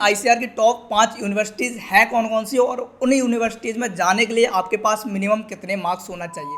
ICR की top 5 universities हैं कौन कौन सी और उन यूनिवर्सिटीज़ में जाने के लिए आपके पास मिनिमम कितने मार्क्स होना चाहिए।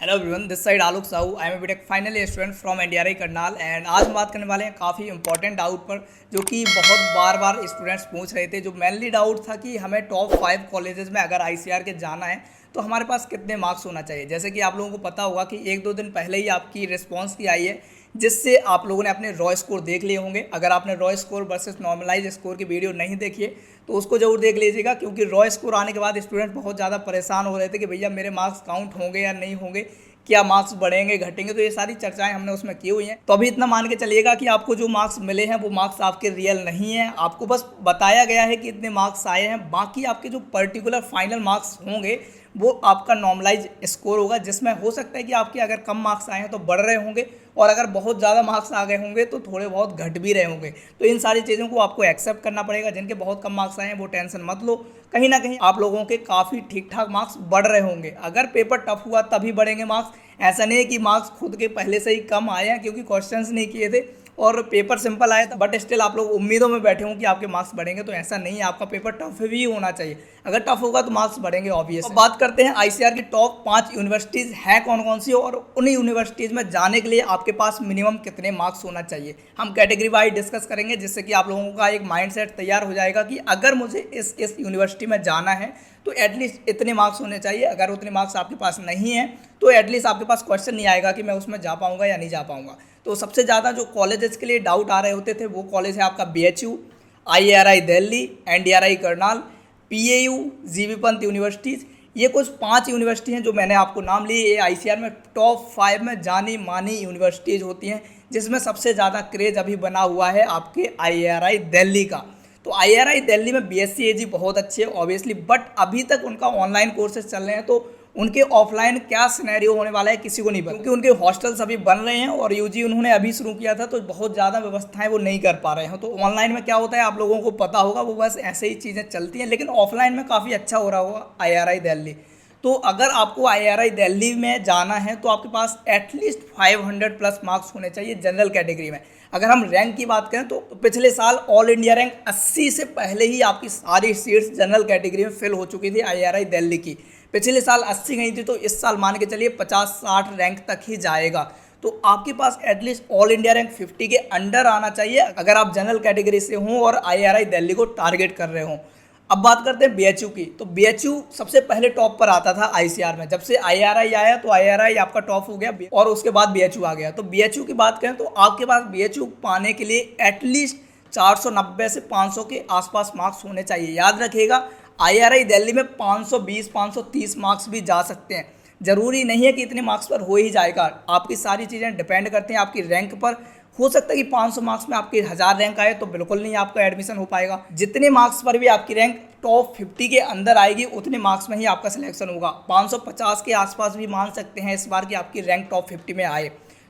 Hello everyone, this side Alok Sahu. I am B Tech final year student from NDRI Karnal and आज हम बात करने वाले हैं काफ़ी इंपॉर्टेंट डाउट पर, जो कि बहुत बार स्टूडेंट्स पूछ रहे थे। जो मेनली डाउट था कि हमें टॉप 5 कॉलेजेस में अगर आईसीआर के जाना है तो हमारे पास कितने मार्क्स होना चाहिए। जैसे कि आप लोगों को पता होगा कि 1-2 दिन पहले ही आपकी रिस्पॉन्स की आई है, जिससे आप लोगों ने अपने रॉ स्कोर देख लिए होंगे। अगर आपने raw score versus normalize score की वीडियो नहीं देखी है तो उसको जरूर देख लीजिएगा, क्योंकि रॉ स्कोर आने के बाद स्टूडेंट बहुत ज़्यादा परेशान हो रहे थे कि भैया मेरे मार्क्स काउंट होंगे या नहीं होंगे, क्या मार्क्स बढ़ेंगे घटेंगे। तो ये सारी चर्चाएं हमने उसमें की हुई हैं। तो अभी इतना मान के चलिएगा कि आपको जो मार्क्स मिले हैं वो मार्क्स आपके रियल नहीं हैं। आपको बस बताया गया है कि इतने मार्क्स आए हैं, बाकी आपके जो पर्टिकुलर फाइनल मार्क्स होंगे वो आपका नॉर्मलाइज स्कोर होगा, जिसमें हो सकता है कि आपके अगर कम मार्क्स आए हैं तो बढ़ रहे होंगे और अगर बहुत ज़्यादा मार्क्स आ गए होंगे तो थोड़े बहुत घट भी रहे होंगे। तो इन सारी चीज़ों को आपको एक्सेप्ट करना पड़ेगा। जिनके बहुत कम मार्क्स आए हैं वो टेंशन मत लो, कहीं ना कहीं आप लोगों के काफ़ी ठीक ठाक मार्क्स बढ़ रहे होंगे। अगर पेपर टफ हुआ तभी बढ़ेंगे मार्क्स, ऐसा नहीं है कि मार्क्स खुद के पहले से ही कम आए हैं क्योंकि क्वेश्चंस नहीं किए थे और पेपर सिंपल आया था, बट स्टिल आप लोग उम्मीदों में बैठे हों कि आपके मार्क्स बढ़ेंगे। तो ऐसा नहीं है, आपका पेपर टफ भी होना चाहिए। अगर टफ होगा तो मार्क्स बढ़ेंगे ऑब्वियस। अब बात करते हैं आईसीआर की टॉप 5 यूनिवर्सिटीज़ हैं कौन कौन सी और उन यूनिवर्सिटीज़ में जाने के लिए आपके पास मिनिमम कितने मार्क्स होना चाहिए। हम कैटेगरी वाइज डिस्कस करेंगे, जिससे कि आप लोगों का एक माइंडसेट तैयार हो जाएगा कि अगर मुझे इस यूनिवर्सिटी में जाना है तो एटलीस्ट इतने मार्क्स होने चाहिए। अगर उतने मार्क्स आपके पास नहीं हैं तो एटलीस्ट आपके पास क्वेश्चन नहीं आएगा कि मैं उसमें जा पाऊंगा या नहीं जा पाऊंगा। तो सबसे ज़्यादा जो कॉलेजेस के लिए डाउट आ रहे होते थे वो कॉलेज है आपका BHU, IRI Delhi, NDRI Karnal, PAU, GB Pant universities. ये कुछ 5 यूनिवर्सिटी हैं जो मैंने आपको नाम लिए। ये आईसीआर में टॉप 5 में जानी मानी यूनिवर्सिटीज़ होती हैं, जिसमें सबसे ज़्यादा क्रेज अभी बना हुआ है आपके आईआरआई दिल्ली का। तो आईआरआई दिल्ली में बीएससी एजी बहुत अच्छे है ऑब्वियसली, बट अभी तक उनका ऑनलाइन कोर्सेज चल रहे हैं। तो उनके ऑफलाइन क्या सिनेरियो होने वाला है किसी को नहीं पता, क्योंकि उनके हॉस्टल्स अभी बन रहे हैं और यूजी उन्होंने अभी शुरू किया था, तो बहुत ज़्यादा व्यवस्थाएं वो नहीं कर पा रहे हैं। तो ऑनलाइन में क्या होता है आप लोगों को पता होगा, वो बस ऐसे ही चीज़ें चलती हैं, लेकिन ऑफलाइन में काफ़ी अच्छा हो रहा होगा आईआरआई दिल्ली। तो अगर आपको आईआरआई दिल्ली में जाना है तो आपके पास एटलीस्ट 500 प्लस मार्क्स होने चाहिए जनरल कैटेगरी में। अगर हम रैंक की बात करें तो पिछले साल ऑल इंडिया रैंक 80 से पहले ही आपकी सारी सीट्स जनरल कैटेगरी में फिल हो चुकी थी आईआरआई दिल्ली की। पिछले साल 80 गई थी, तो इस साल मान के चलिए 50-60 रैंक तक ही जाएगा। तो आपके पास एटलीस्ट ऑल इंडिया रैंक 50 के अंडर आना चाहिए अगर आप जनरल कैटेगरी से हों और आईआरआई दिल्ली को टारगेट कर रहे हों। अब बात करते हैं बीएचयू की। तो बीएचयू सबसे पहले टॉप पर आता था आईसीआर में। जब से आईआरआई आया तो आईआरआई आपका टॉप हो गया और उसके बाद बीएचयू आ गया। तो बीएचयू की बात करें तो आपके पास बीएचयू पाने के लिए एटलीस्ट 490 से 500 के आसपास मार्क्स होने चाहिए। याद रखिएगा, आईआरआई दिल्ली में 520-530 मार्क्स भी जा सकते हैं। ज़रूरी नहीं है कि इतने मार्क्स पर हो ही जाएगा। आपकी सारी चीज़ें डिपेंड करती हैं आपकी रैंक पर। हो सकता है कि 500 मार्क्स में आपके 1000 रैंक आए तो बिल्कुल नहीं आपका एडमिशन हो पाएगा। जितने मार्क्स पर भी आपकी रैंक टॉप 50 के अंदर आएगी उतने मार्क्स में ही आपका सिलेक्शन होगा। 550 के आसपास भी मान सकते हैं इस बार की आपकी रैंक टॉप 50 में आए।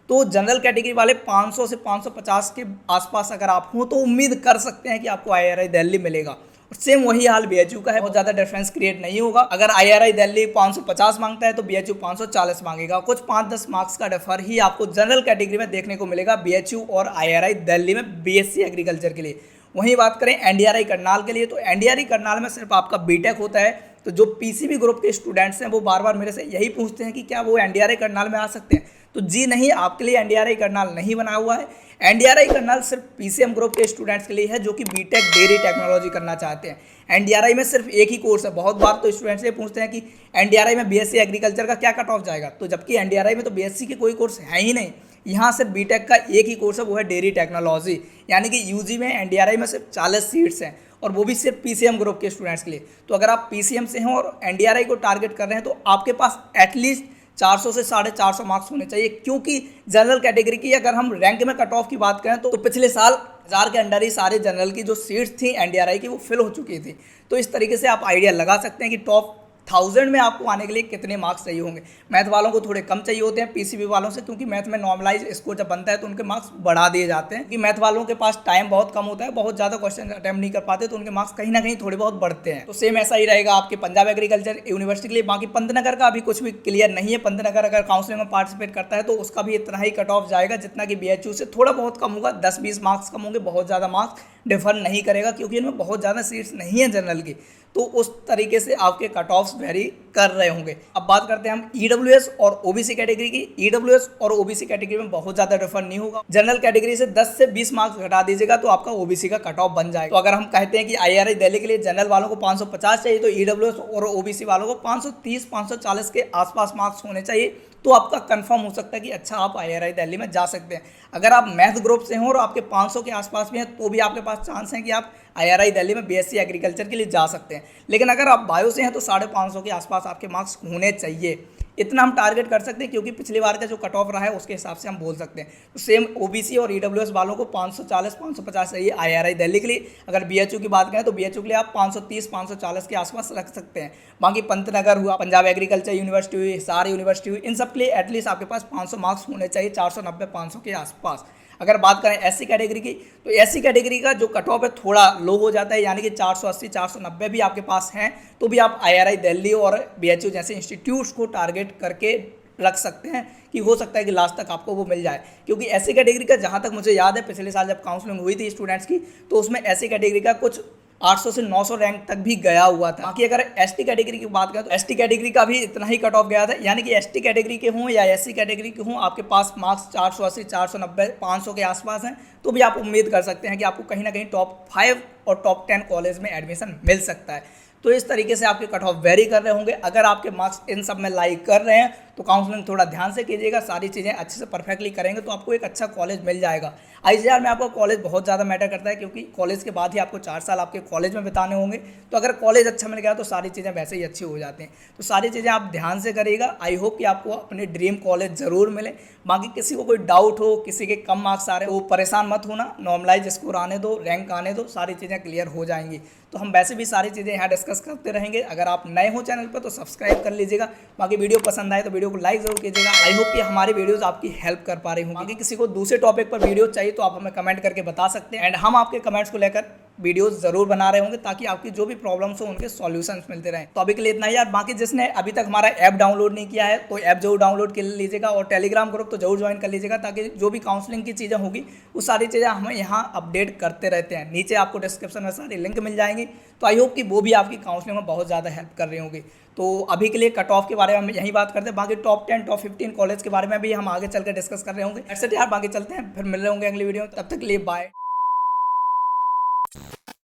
तो जनरल कैटेगरी वाले 500 से 550 के आसपास अगर आप हों तो उम्मीद कर सकते हैं कि आपको आईआरआई दिल्ली मिलेगा। और सेम वही हाल बीएचयू का है, बहुत ज़्यादा डिफरेंस क्रिएट नहीं होगा। अगर आईआरआई दिल्ली 550 मांगता है तो बीएचयू 540 मांगेगा। कुछ 5-10 मार्क्स का डिफर ही आपको जनरल कैटेगरी में देखने को मिलेगा बीएचयू और आईआरआई दिल्ली में बीएससी एग्रीकल्चर के लिए। वहीं बात करें एनडीआरआई करनाल के लिए, तो एनडीआरआई करनाल में सिर्फ आपका बीटेक होता है। तो जो पीसीबी ग्रुप के स्टूडेंट्स हैं वो बार बार मेरे से यही पूछते हैं कि क्या वो एनडीआरआई करनाल में आ सकते हैं। तो जी नहीं, आपके लिए एनडीआरआई करनाल नहीं बना हुआ है। एनडीआरआई करनाल सिर्फ पीसीएम ग्रुप के स्टूडेंट्स के लिए है जो कि बीटेक डेयरी टेक्नोलॉजी करना चाहते हैं। एनडीआरआई में सिर्फ एक ही कोर्स है। बहुत बार तो स्टूडेंट्स ये पूछते हैं कि एनडीआरआई में बीएससी एग्रीकल्चर का क्या कट ऑफ जाएगा, तो जबकि एनडीआरआई में तो बीएससी के कोई कोर्स है ही नहीं। यहाँ सिर्फ बीटेक का एक ही कोर्स है, वो है डेयरी टेक्नोलॉजी। यानी कि यूजी में एनडीआरआई में सिर्फ 40 सीट्स हैं और वो भी सिर्फ पीसीएम ग्रुप के स्टूडेंट्स के लिए। तो अगर आप पीसीएम से हैं और एनडीआरआई को टारगेट कर रहे हैं तो आपके पास एटलीस्ट 400 से 450 मार्क्स होने चाहिए, क्योंकि जनरल कैटेगरी की अगर हम रैंक में कट ऑफ की बात करें तो पिछले साल 1000 के अंडर ही सारे जनरल की जो सीट्स थी एनडीआरआई की वो फिल हो चुकी थी। तो इस तरीके से आप आइडिया लगा सकते हैं कि टॉप 1000 में आपको आने के लिए कितने मार्क्स चाहिए होंगे। मैथ वालों को थोड़े कम चाहिए होते हैं पीसीबी वालों से, क्योंकि मैथ में नॉर्मलाइज स्कोर जब बनता है तो उनके मार्क्स बढ़ा दिए जाते हैं। क्योंकि मैथ वालों के पास टाइम बहुत कम होता है, बहुत ज़्यादा क्वेश्चन अटेम्प्ट नहीं कर पाते, तो उनके मार्क्स कहीं ना कहीं थोड़े बहुत बढ़ते हैं। तो सेम ऐसा ही रहेगा आपके पंजाब एग्रीकल्चर यूनिवर्सिटी के लिए। बाकी पंतनगर का अभी कुछ भी क्लियर नहीं है। पंतनगर अगर काउंसलिंग में पार्टिसिपेट करता है तो उसका भी इतना ही कट ऑफ जाएगा जितना कि बीएचयू से थोड़ा बहुत कम होगा, 10-20 मार्क्स कम होंगे, बहुत ज़्यादा मार्क्स डिफर नहीं करेगा, क्योंकि इनमें बहुत ज़्यादा सीट्स नहीं है जनरल की, तो उस तरीके से आपके कट ऑफ्स वेरी कर रहे होंगे। अब बात करते हैं हम ईडब्ल्यूएस और ओबीसी कैटेगरी की। ईडब्ल्यूएस और ओबीसी कैटेगरी में बहुत ज़्यादा डिफर नहीं होगा। जनरल कैटेगरी से 10 से 20 मार्क्स घटा दीजिएगा तो आपका ओबीसी का कट ऑफ बन जाएगा। तो अगर हम कहते हैं कि आईआरआई दिल्ली के लिए जनरल वालों को 550 चाहिए, तो ईडब्ल्यूएस और ओबीसी वालों को 530-540 के आसपास मार्क्स होने चाहिए, तो आपका कंफर्म हो सकता है कि अच्छा आप आईआरआई दिल्ली में जा सकते हैं। अगर आप मैथ ग्रुप से हो और आपके 500 के आसपास भी हैं, तो भी आपके पास चांस है कि आप आईआरआई दिल्ली में बीएससी एग्रीकल्चर के लिए जा सकते हैं। लेकिन अगर आप बायो से हैं तो 550 के आसपास आपके मार्क्स होने चाहिए। इतना हम टारगेट कर सकते हैं, क्योंकि पिछली बार का जो कट ऑफ रहा है उसके हिसाब से हम बोल सकते हैं। तो सेम ओबीसी और ईडब्ल्यूएस वालों को 540-550 चाहिए आईआरआई दिल्ली के लिए। अगर बीएचयू की बात करें तो बीएचयू के लिए आप 530-540 के आसपास रख सकते हैं। बाकी पंतनगर हुआ, पंजाब एग्रीकल्चर यूनिवर्सिटी हुई, हिसार यूनिवर्सिटी हुई, इन सब के लिए एटलीस्ट आपके पास 500 मार्क्स होने चाहिए, 490-500 के आसपास। अगर बात करें एससी कैटेगरी की, तो एससी कैटेगरी का जो कट ऑफ है थोड़ा लो हो जाता है, यानी कि 480-490 भी आपके पास हैं, तो भी आप आईआरआई दिल्ली और बीएचयू जैसे इंस्टीट्यूट्स को टारगेट करके रख सकते हैं कि हो सकता है कि लास्ट तक आपको वो मिल जाए। क्योंकि एससी कैटेगरी का जहाँ तक मुझे याद है, पिछले साल जब काउंसलिंग हुई थी स्टूडेंट्स की, तो उसमें एससी कैटेगरी का कुछ 800 से 900 रैंक तक भी गया हुआ था। बाकी अगर एसटी कैटेगरी की बात करें तो एसटी कैटेगरी का भी इतना ही कट ऑफ गया था, यानी कि एसटी कैटेगरी के हों या एससी कैटेगरी के हों, आपके पास मार्क्स 480, 490, 500 के आसपास हैं, तो भी आप उम्मीद कर सकते हैं कि आपको कहीं ना कहीं टॉप 5 और टॉप 10 कॉलेज में एडमिशन मिल सकता है। तो इस तरीके से आपके कट ऑफ वेरी कर रहे होंगे। अगर आपके मार्क्स इन सब में लाइक कर रहे हैं तो काउंसलिंग थोड़ा ध्यान से कीजिएगा, सारी चीज़ें अच्छे से परफेक्टली करेंगे तो आपको एक अच्छा कॉलेज मिल जाएगा। आईजीआर में आपका कॉलेज बहुत ज़्यादा मैटर करता है, क्योंकि कॉलेज के बाद ही आपको 4 साल आपके कॉलेज में बिताने होंगे। तो अगर कॉलेज अच्छा मिल गया तो सारी चीज़ें वैसे ही अच्छी हो जाती हैं। तो सारी चीज़ें आप ध्यान से करिएगा। आई होप कि आपको अपने ड्रीम कॉलेज ज़रूर मिले। बाकी किसी को कोई डाउट हो, किसी के कम मार्क्स आ रहे हो, परेशान मत होना, नॉर्मलाइज स्कोर आने दो, रैंक आने दो, सारी चीज़ें क्लियर हो जाएंगी। तो हम वैसे भी सारी चीज़ें यहाँ डिस्कस करते रहेंगे। अगर आप नए हो चैनल पर तो सब्सक्राइब कर लीजिएगा। बाकी वीडियो पसंद आए तो वीडियो को लाइक ज़रूर कीजिएगा। आई होप कि हमारी वीडियोस आपकी हेल्प कर पा रही होंगी। बाकी किसी को दूसरे टॉपिक पर वीडियो चाहिए तो आप हमें कमेंट करके बता सकते हैं, एंड हम आपके कमेंट्स को लेकर वीडियोस जरूर बना रहे होंगे, ताकि आपकी जो भी प्रॉब्लम्स हो उनके सॉल्यूशंस मिलते रहें। तो अभी के लिए इतना ही यार। बाकी जिसने अभी तक हमारा ऐप डाउनलोड नहीं किया है तो ऐप जरूर डाउनलोड कर लीजिएगा, और टेलीग्राम ग्रुप तो जरूर ज्वाइन कर लीजिएगा, ताकि जो भी काउंसलिंग की चीज़ें होगी वो सारी चीज़ें हमें यहाँ अपडेट करते रहते हैं। नीचे आपको डिस्क्रिप्शन में सारी लिंक मिल जाएंगी, तो आई होप कि वो भी आपकी काउंसलिंग में बहुत ज़्यादा हेल्प कर रही होंगी। तो अभी के लिए कट ऑफ के बारे में हम यही बात करते हैं। बाकी टॉप 10 टॉप 15 कॉलेज के बारे में भी हम आगे चलकर डिस्कस कर रहे होंगे। ऐसे यार बाकी चलते हैं, फिर मिल रहे होंगे अगली वीडियो। तब तक के लिए बाय।